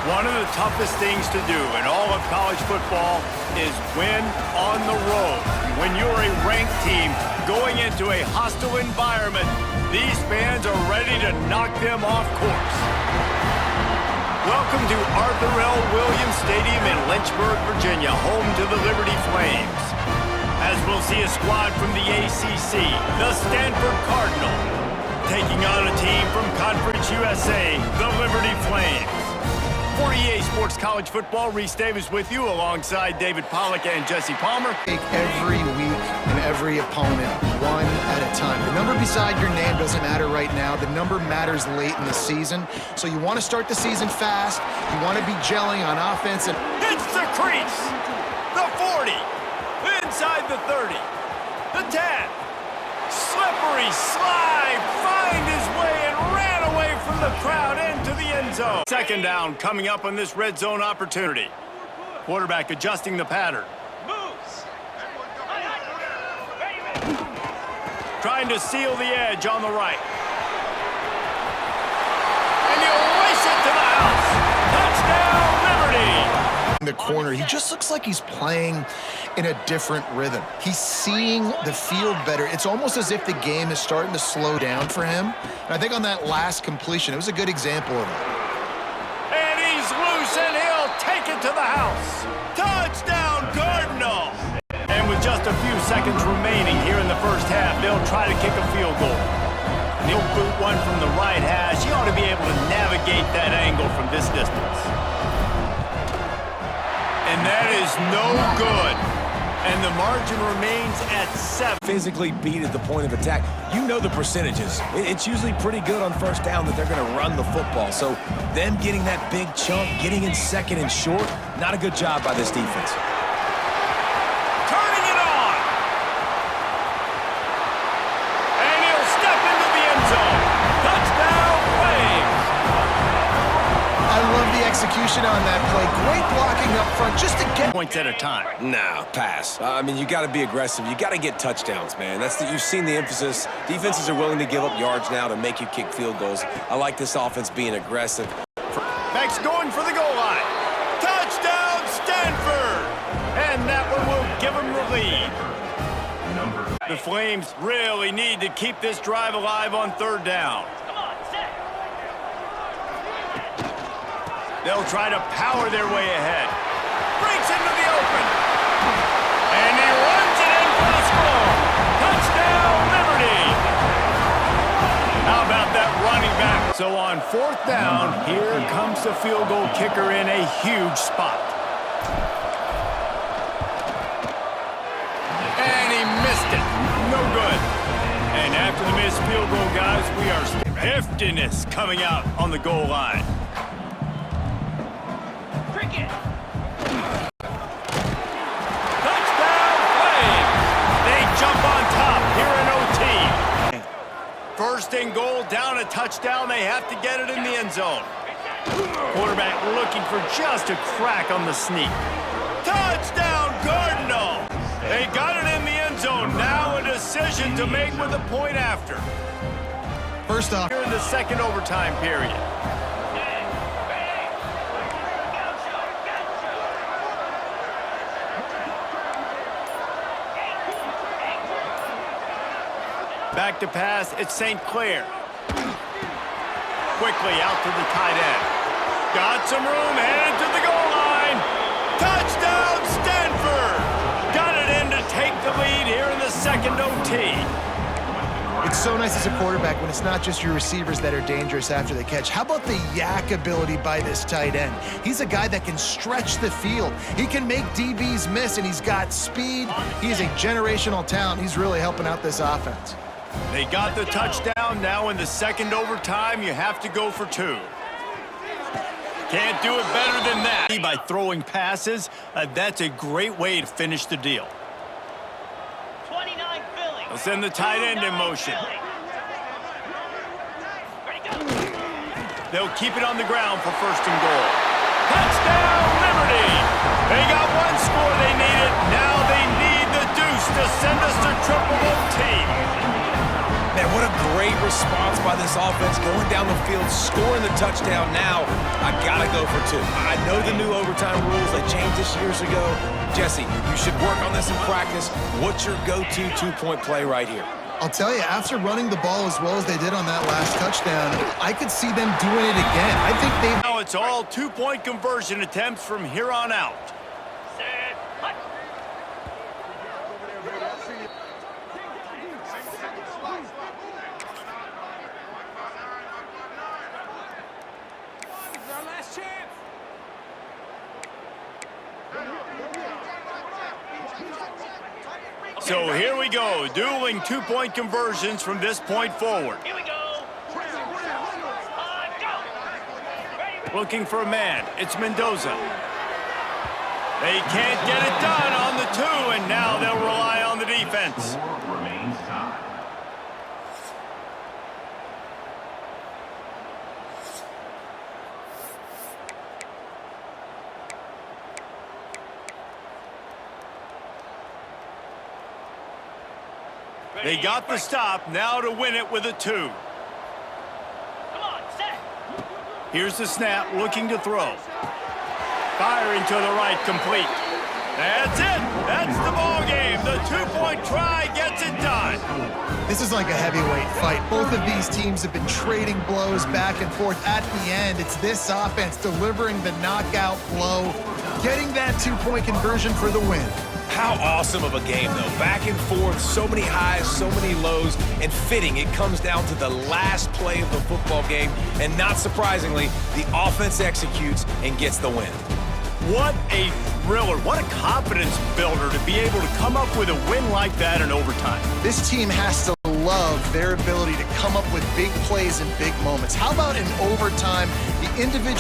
One of the toughest things to do in all of college football is win on the road. When you're a ranked team going into a hostile environment, these fans are ready to knock them off course. Welcome to Arthur L. Williams Stadium in Lynchburg, Virginia, home to the Liberty Flames. As we'll see a squad from the ACC, the Stanford Cardinal, taking on a team from Conference USA, the Liberty Flames. For EA Sports College Football, Reese Davis with you alongside David Pollack and Jesse Palmer. Take every week and every opponent one at a time. The number beside your name doesn't matter right now. The number matters late in the season. So you want to start the season fast. You want to be gelling on offense. And it's the crease. The 40. Inside the 30. The 10. Slippery slide. Find his way and ran away from the crowd into the end zone. Second down coming up on this red zone opportunity. Quarterback adjusting the pattern. Moves. Trying to seal the edge on the right. And he'll race it to the house. Touchdown, Liberty. The corner, he just looks like he's playing in a different rhythm. He's seeing the field better. It's almost as if the game is starting to slow down for him. And I think on that last completion, it was a good example of it. And he's loose, and he'll take it to the house. Touchdown, Cardinal! And with just a few seconds remaining here in the first half, they'll try to kick a field goal. He'll boot one from the right hash. He ought to be able to navigate that angle from this distance. And that is no good. And the margin remains at 7. Physically beat at the point of attack. You know the percentages. It's usually pretty good on first down that they're going to run the football. So them getting that big chunk, getting in second and short, not a good job by this defense. Turning it on. And he'll step into the end zone. Touchdown, Flames. I love the execution on that play. Great blocking up front just to get points at a time. Nah, pass. I mean, you got to be aggressive. You got to get touchdowns, man. You've seen the emphasis. Defenses are willing to give up yards now to make you kick field goals. I like this offense being aggressive. Max going for the goal line. Touchdown, Stanford! And that one will give them the lead. The Flames really need to keep this drive alive on third down. They'll try to power their way ahead. Breaks into the open. And he runs it in for the score. Touchdown, Liberty. How about that running back? So on fourth down, here comes the field goal kicker in a huge spot. And he missed it. No good. And after the missed field goal, guys, we are heftiness coming out on the goal line. First and goal, down a touchdown. They have to get it in the end zone. Quarterback looking for just a crack on the sneak. Touchdown, Cardinal! They got it in the end zone. Now a decision to make with a point after. First off, here in the second overtime period. Back to pass, it's St. Clair. Quickly out to the tight end. Got some room, headed to the goal line. Touchdown, Stanford! Got it in to take the lead here in the second OT. It's so nice as a quarterback when it's not just your receivers that are dangerous after the catch. How about the yak ability by this tight end? He's a guy that can stretch the field. He can make DBs miss, and he's got speed. He's a generational talent. He's really helping out this offense. They got the touchdown. Now in the second overtime, you have to go for 2. Can't do it better than that. By throwing passes, that's a great way to finish the deal. They'll send the tight end in motion. They'll keep it on the ground for first and goal. Touchdown, Liberty! They got one score they needed. Now they need the deuce to send us to triple OT. Man, what a great response by this offense, going down the field, scoring the touchdown now. I gotta go for 2. I know the new overtime rules, they changed this years ago. Jesse, you should work on this in practice. What's your go-to 2-point play right here? I'll tell you, after running the ball as well as they did on that last touchdown, I could see them doing it again. I think Now it's all 2-point conversion attempts from here on out. So here we go, dueling 2-point conversions from this point forward. Here we go. Go. Looking for a man, it's Mendoza. They can't get it done on the 2, and now they'll rely on the defense. Remains time. They got the stop, now to win it with a 2. Come on, set. Here's the snap, looking to throw. Firing to the right, complete. That's it. That's the ball game. The 2-point try gets it done. this is like a heavyweight fight. Both of these teams have been trading blows back and forth. At the end, it's this offense delivering the knockout blow, getting that 2-point conversion for the win. How awesome of a game, though. Back and forth, so many highs, so many lows, and fitting, it comes down to the last play of the football game, and not surprisingly, the offense executes and gets the win. What a thriller. What a confidence builder to be able to come up with a win like that in overtime. This team has to love their ability to come up with big plays and big moments. How about in overtime, the individual